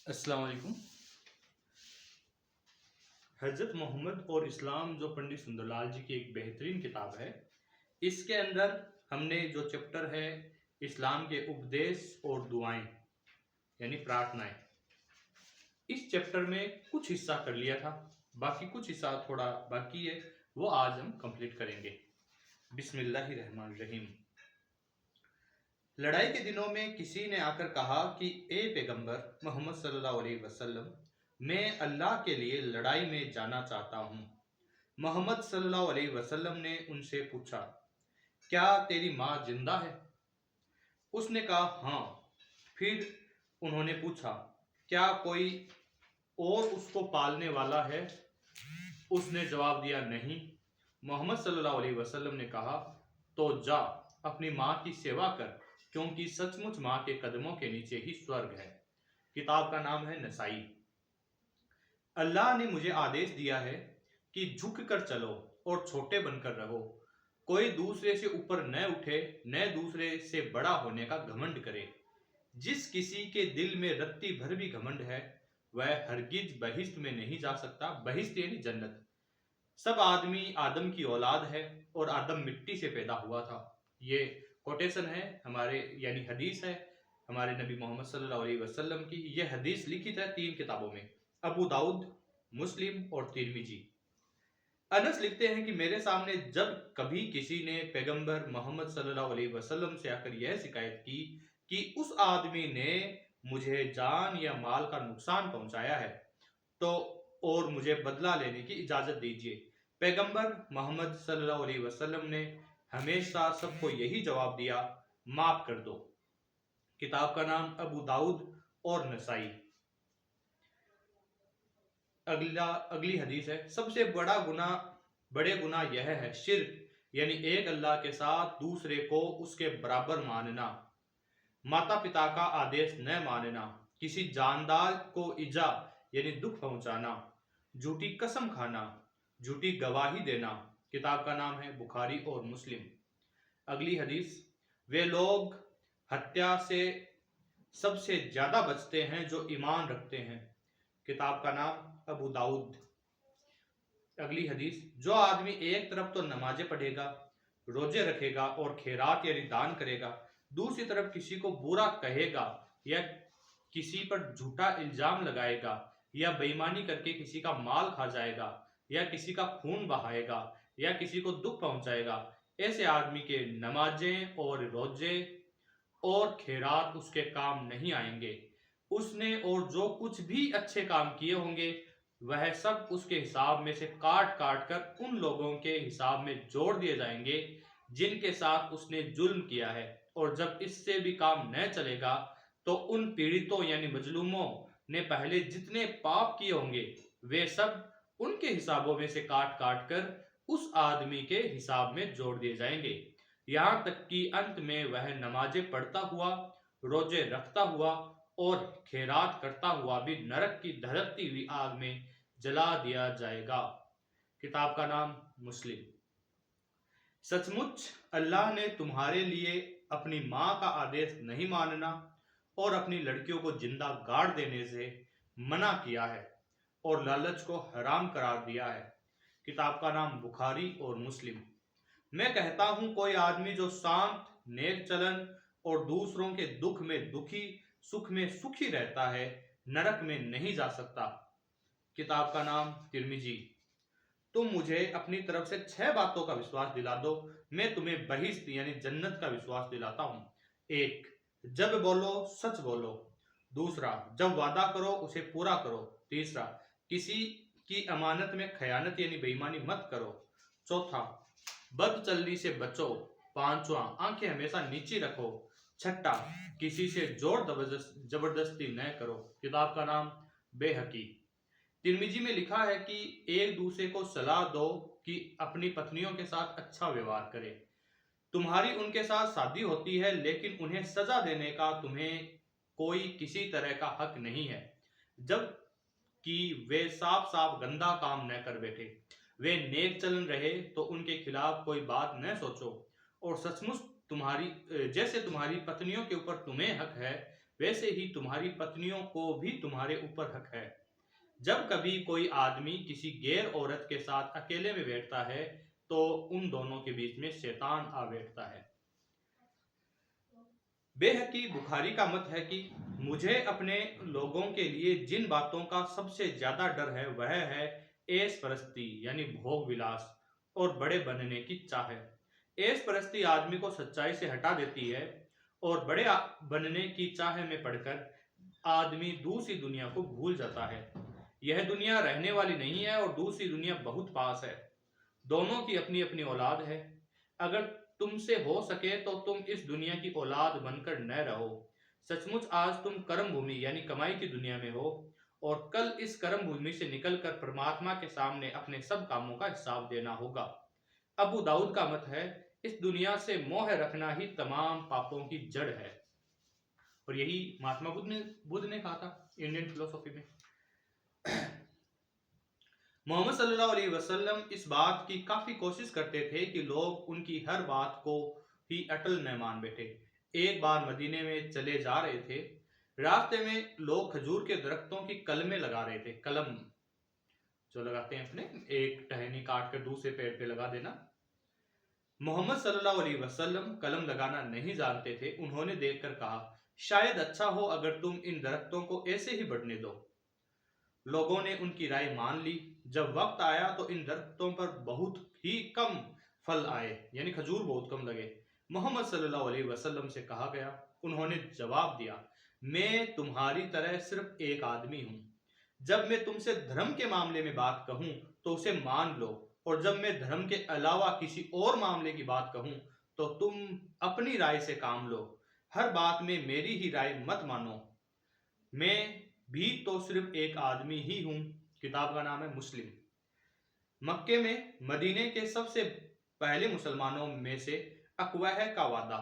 अस्सलाम वालेकुम। हज़रत मोहम्मद और इस्लाम जो पंडित सुंदरलाल जी की एक बेहतरीन किताब है, इसके अंदर हमने जो चैप्टर है इस्लाम के उपदेश और दुआएं यानी प्रार्थनाएं, इस चैप्टर में कुछ हिस्सा कर लिया था, बाकी कुछ हिस्सा थोड़ा बाकी है, वो आज हम कंप्लीट करेंगे। बिस्मिल्लाहिर्रहमानिर्रहीम। लड़ाई के दिनों में किसी ने आकर कहा कि ए पैगंबर मोहम्मद सल्लल्लाहु अलैहि वसल्लम, मैं अल्लाह के लिए लड़ाई में जाना चाहता हूँ। मोहम्मद सल्लल्लाहु अलैहि वसल्लम ने उनसे पूछा, क्या तेरी माँ जिंदा है? उसने कहा हाँ। फिर उन्होंने पूछा, क्या कोई और उसको पालने वाला है? उसने जवाब दिया नहीं। मोहम्मद सल्लल्लाहु अलैहि वसल्लम ने कहा, तो जा अपनी माँ की सेवा कर, क्योंकि सचमुच माँ के कदमों के नीचे ही स्वर्ग है। किताब का नाम है नसाई। अल्लाह ने मुझे आदेश दिया है कि झुक कर चलो और छोटे बनकर रहो। कोई दूसरे से ऊपर न उठे, न दूसरे से बड़ा होने का घमंड करे। जिस किसी के दिल में रत्ती भर भी घमंड है, वह हरगिज बहिश्त में नहीं जा सकता। बहिश्त यानी जन्नत। सब आदमी आदम की औलाद है और आदम मिट्टी से पैदा हुआ था। ये कोटेशन है हमारे, यानी हदीस है हमारे नबी मोहम्मद सल्लल्लाहु अलैहि वसल्लम की। यह हदीस लिखित है 3 किताबों में, अबू दाऊद, मुस्लिम और तिरमिजी। अनस लिखते हैं कि मेरे सामने जब कभी किसी ने पैगंबर मोहम्मद सल्लल्लाहु अलैहि वसल्लम से आकर यह शिकायत की कि उस आदमी ने मुझे जान या माल का नुकसान पहुंचाया है, तो और मुझे बदला लेने की इजाजत दीजिए। पैगंबर मोहम्मद सल्लल्लाहु अलैहि वसल्लम ने हमेशा सबको यही जवाब दिया, माफ कर दो। किताब का नाम अबू दाऊद और नसाई। अगली हदीस है, सबसे बड़े गुनाह यह है शिर्क, यानी एक अल्लाह के साथ दूसरे को उसके बराबर मानना, माता पिता का आदेश न मानना, किसी जानदार को इजा यानी दुख पहुंचाना, झूठी कसम खाना, झूठी गवाही देना। किताब का नाम है बुखारी और मुस्लिम। अगली हदीस, वे लोग हत्या से सबसे ज्यादा बचते हैं जो ईमान रखते हैं। किताब का नाम अबू दाऊद। अगली हदीस, जो आदमी एक तरफ तो नमाजें पढ़ेगा, रोजे रखेगा और खैरात यानी दान करेगा, दूसरी तरफ किसी को बुरा कहेगा या किसी पर झूठा इल्जाम लगाएगा या बेईमानी करके किसी का माल खा जाएगा या किसी का खून बहाएगा या किसी को दुख पहुंचाएगा, ऐसे आदमी के नमाजें और रोजे और खैरात उसके काम नहीं आएंगे। उसने और जो कुछ भी अच्छे काम किए होंगे, वह सब उसके हिसाब में से काट काट कर उन लोगों के हिसाब में जोड़ दिए जाएंगे जिनके साथ उसने जुल्म किया है। और जब इससे भी काम न चलेगा, तो उन पीड़ितों यानी मजलूमों ने पहले जितने पाप किए होंगे, वे सब उनके हिसाबों में से काट काट कर उस आदमी के हिसाब में जोड़ दिए जाएंगे। यहाँ तक कि अंत में वह नमाजें पढ़ता हुआ, रोजे रखता हुआ और खैरात करता हुआ भी नरक की धधकती हुई आग में जला दिया जाएगा। किताब का नाम मुस्लिम। सचमुच अल्लाह ने तुम्हारे लिए अपनी माँ का आदेश नहीं मानना और अपनी लड़कियों को जिंदा गाड़ देने से मना किया है और लालच को हराम करार दिया है। किताब का नाम बुखारी और मुस्लिम। मैं कहता हूं, कोई आदमी जो शांत, नेक चलन और दूसरों के दुख में दुखी, सुख में सुखी रहता है, नरक में नहीं जा सकता। किताब का नाम तिरमिजी। तुम मुझे अपनी तरफ से 6 बातों का विश्वास दिला दो, मैं तुम्हें बहिश्त यानी जन्नत का विश्वास दिलाता हूं। 1, जब बोलो सच बोलो। दूसरा, जब वादा करो उसे पूरा करो। तीसरा, किसी की अमानत में खयानत यानी बेईमानी मत करो। चौथा, बदचलनी से बचो। पांचवा, आंखें हमेशा नीची रखो। छठा, किसी से जोर जबरदस्ती न करो। किताब का नाम बेहकी। तिरमिजी में लिखा है कि एक दूसरे को सलाह दो कि अपनी पत्नियों के साथ अच्छा व्यवहार करें। तुम्हारी उनके साथ शादी होती है, लेकिन उन्हें सजा देने का तुम्हें कोई किसी तरह का हक नहीं है, जब कि वे साफ साफ गंदा काम न कर बैठे। वे नेक चलन रहे तो उनके खिलाफ कोई बात न सोचो। और सचमुच तुम्हारी जैसे तुम्हारी पत्नियों के ऊपर तुम्हें हक है, वैसे ही तुम्हारी पत्नियों को भी तुम्हारे ऊपर हक है। जब कभी कोई आदमी किसी गैर औरत के साथ अकेले में बैठता है तो उन दोनों के बीच में शैतान आ बैठता है। बेहकी बुखारी का मत है कि मुझे अपने लोगों के लिए जिन बातों का सबसे ज्यादा डर है वह है ऐश परस्ती यानी भोग विलास और बड़े बनने की चाह। ऐश परस्ती आदमी को सच्चाई से हटा देती है और बड़े बनने की चाह में पड़कर आदमी दूसरी दुनिया को भूल जाता है। यह दुनिया रहने वाली नहीं है और दूसरी दुनिया बहुत पास है। दोनों की अपनी अपनी औलाद है। अगर तुमसे हो सके तो तुम इस दुनिया की औलाद बनकर न रहो। सचमुच आज तुम कर्म भूमि यानी कमाई की दुनिया में हो और कल इस कर्म भूमि से निकलकर परमात्मा के सामने अपने सब कामों का हिसाब देना होगा। अबू दाऊद का मत है इस दुनिया से मोह रखना ही तमाम पापों की जड़ है। और यही महात्मा बुद्ध ने कहा था इंडियन फिलोसॉफी में। मोहम्मद सल्लल्लाहु अलैहि वसल्लम इस बात की काफी कोशिश करते थे कि लोग उनकी हर बात को ही अटल न मान बैठे। एक बार मदीने में चले जा रहे थे। रास्ते में लोग खजूर के दरख्तों की कलमें लगा रहे थे। कलम जो लगाते हैं अपने, एक टहनी काट कर दूसरे पेड़ पे लगा देना। मोहम्मद सल्लल्लाहु अलैहि वसल्लम कलम लगाना नहीं जानते थे। उन्होंने देखकर कहा, शायद अच्छा हो अगर तुम इन दरख्तों को ऐसे ही बढ़ने दो। लोगों ने उनकी राय मान ली। जब वक्त आया तो इन दरख्तों पर बहुत ही कम फल आए यानी खजूर बहुत कम लगे। मोहम्मद सल्लल्लाहु अलैहि वसल्लम से कहा गया। उन्होंने जवाब दिया, मैं तुम्हारी तरह सिर्फ एक आदमी हूं। जब मैं तुमसे धर्म के मामले में बात कहूं तो उसे मान लो और जब मैं धर्म के अलावा किसी और मामले की बात कहूं तो तुम अपनी राय से काम लो। हर बात में मेरी ही राय मत मानो। मैं भी तो सिर्फ एक आदमी ही हूं। किताब का नाम है मुस्लिम। मक्के में मदीने के सबसे पहले मुसलमानों में से अकवह का वादा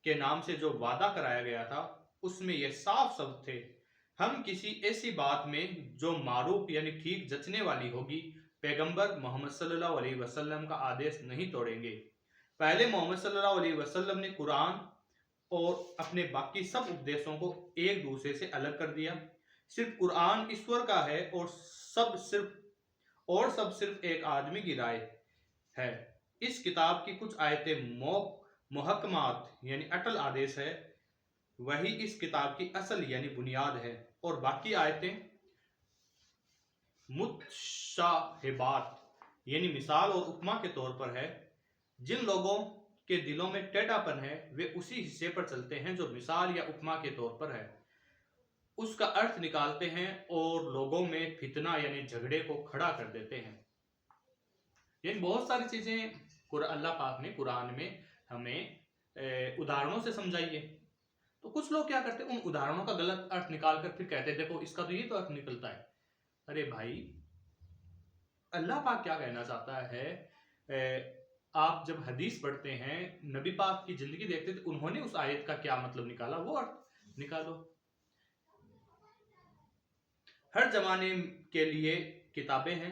के नाम से जो वादा कराया गया था उसमें यह साफ शब्द थे, हम किसी ऐसी बात में जो मारूफ यानी ठीक जचने वाली होगी पैगंबर मोहम्मद सल्लल्लाहु अलैहि वसल्लम का आदेश नहीं तोड़ेंगे। पहले मोहम्मद सल्लल्लाहु अलैहि वसल्लम ने कुरान और अपने बाकी सब उपदेशों को एक दूसरे से अलग कर दिया। सिर्फ कुरान ईश्वर का है और सब सिर्फ एक आदमी की राय है। इस किताब की कुछ आयतें मुहक्कमात यानी अटल आदेश है, वही इस किताब की असल यानी बुनियाद है, और बाकी आयतें मुतशाहिबात यानी मिसाल और उपमा के तौर पर है। जिन लोगों के दिलों में टेढ़ापन है वे उसी हिस्से पर चलते हैं जो मिसाल या उपमा के तौर पर है, उसका अर्थ निकालते हैं और लोगों में फितना यानी झगड़े को खड़ा कर देते हैं। यानी बहुत सारी चीजें अल्लाह पाक ने कुरान में हमें उदाहरणों से समझाई है। तो कुछ लोग क्या करते हैं, उन उदाहरणों का गलत अर्थ निकाल कर फिर कहते हैं देखो इसका तो ये तो अर्थ निकलता है। अरे भाई, अल्लाह पाक क्या कहना चाहता है? आप जब हदीस पढ़ते हैं, नबी पाक की जिंदगी देखते थे, उन्होंने उस आयत का क्या मतलब निकाला वो अर्थ निकालो। हर जमाने के लिए किताबें हैं।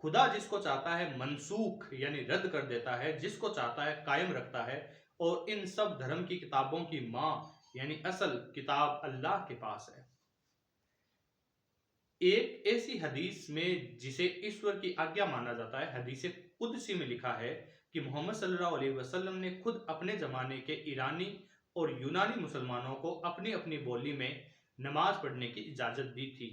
खुदा जिसको चाहता है मनसूख यानी रद्द कर देता है, जिसको चाहता है कायम रखता है, और इन सब धर्म की किताबों की मां यानी असल किताब अल्लाह के पास है। एक ऐसी हदीस में जिसे ईश्वर की आज्ञा माना जाता है, हदीस कुदसी में लिखा है कि मोहम्मद सल्लल्लाहु अलैहि वसल्लम ने खुद अपने जमाने के ईरानी और यूनानी मुसलमानों को अपनी अपनी बोली में नमाज पढ़ने की इजाजत दी थी।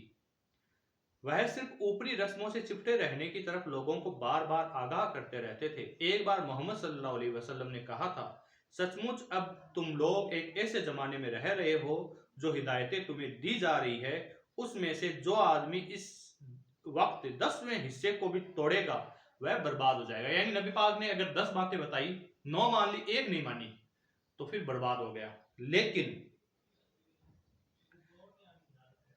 वह सिर्फ ऊपरी रस्मों से चिपटे रहने की तरफ लोगों को बार बार आगाह करते रहते थे। एक बार मोहम्मद सल्लल्लाहु अलैहि वसल्लम ने कहा था, सचमुच अब तुम लोग एक ऐसे जमाने में रह रहे हो जो हिदायतें तुम्हें दी जा रही है, उसमें से जो आदमी इस वक्त 10वें हिस्से को भी तोड़ेगा वह बर्बाद हो जाएगा। यानी नबी पाक ने अगर 10 बातें बताई, 9 मान ली, एक नहीं मानी तो फिर बर्बाद हो गया। लेकिन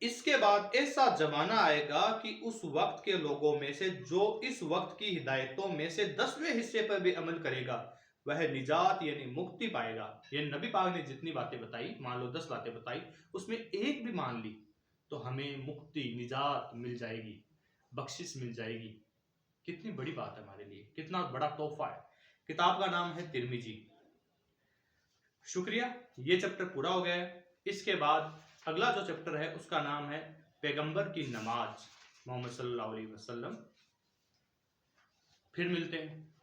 इसके बाद ऐसा जमाना आएगा कि उस वक्त के लोगों में से जो इस वक्त की हिदायतों में से 10वें हिस्से पर भी अमल करेगा वह निजात यानी मुक्ति पाएगा। ये नबी पाक ने जितनी बातें बताई, मान लो 10 बातें बताई, उसमें एक भी मान ली तो हमें मुक्ति निजात मिल जाएगी, बख्शिश मिल जाएगी। कितनी बड़ी बात है हमारे लिए, कितना बड़ा तोहफा है। किताब का नाम है तिरमिजी। शुक्रिया, ये चैप्टर पूरा हो गया है। इसके बाद अगला जो चैप्टर है उसका नाम है पैगंबर की नमाज, मोहम्मद सल्लल्लाहु अलैहि वसल्लम। फिर मिलते हैं।